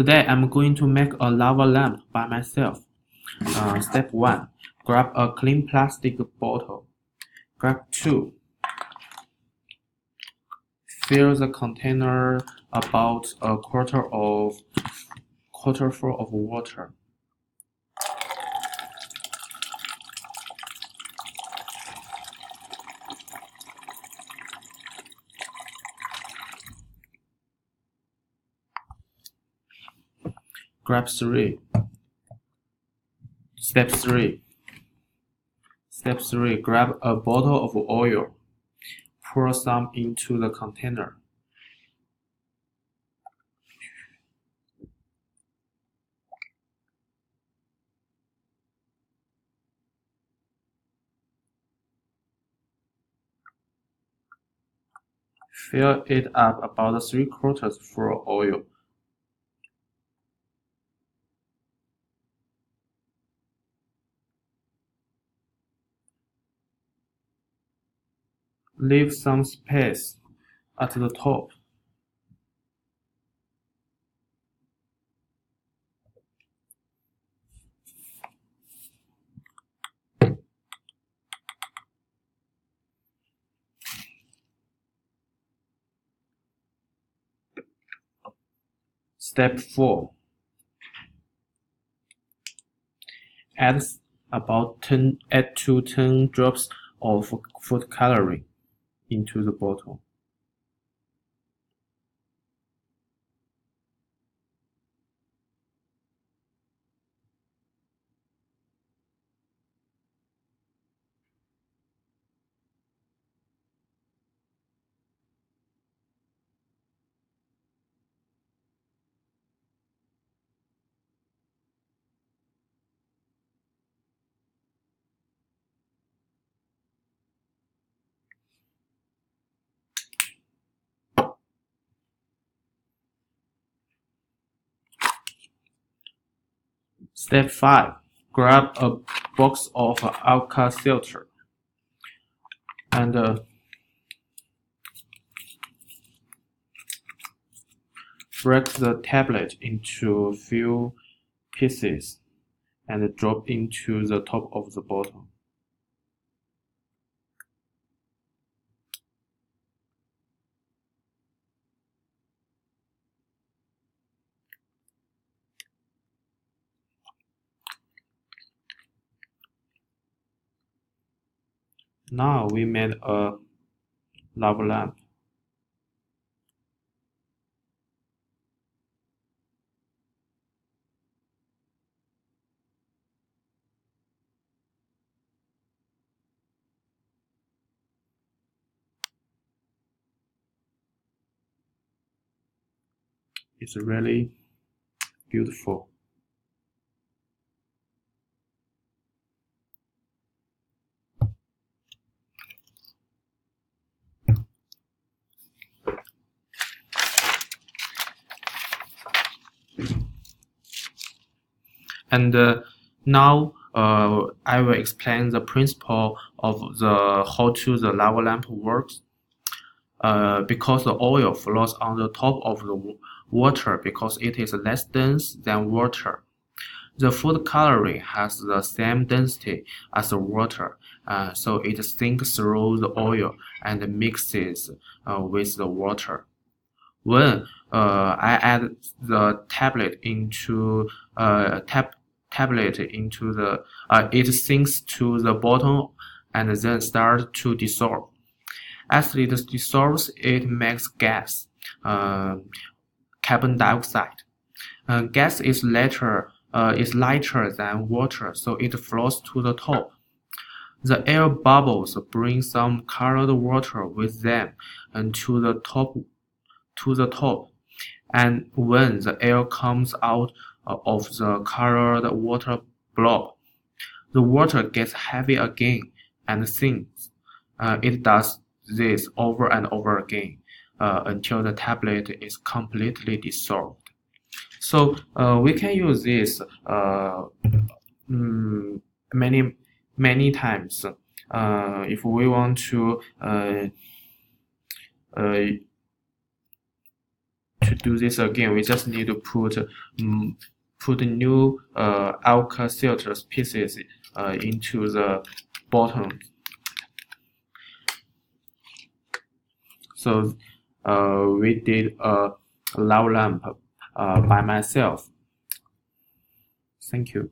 Today I'm going to make a lava lamp by myself. Step 1. Grab a clean plastic bottle. Grab 2. Fill the container about a quarter full of water. Grab 3. Step 3. Grab a bottle of oil. Pour some into the container. Fill it up about 3/4 full of oil. Leave some space at the top. Step 4. Add to 10 drops of food coloring into the bottle. Step 5. Grab a box of Alka-Seltzer and break the tablet into few pieces and drop into the top of the bottle. Now we made a lava lamp. It's really beautiful. And now I will explain the principle of how the lava lamp works. Because the oil flows on the top of the water because it is less dense than water. The food coloring has the same density as the water, so it sinks through the oil and mixes with the water. When I add the tablet into it sinks to the bottom and then starts to dissolve. As it dissolves, it makes gas, carbon dioxide. Gas is lighter than water, so it flows to the top. The air bubbles bring some colored water with them and to the top. And when the air comes out of the colored water blob, the water gets heavy again and sinks. It does this over and over again until the tablet is completely dissolved. So we can use this many times if we want to to do this again, we just need to put new Alka-Seltz pieces into the bottom. So we did a lava lamp by myself. Thank you.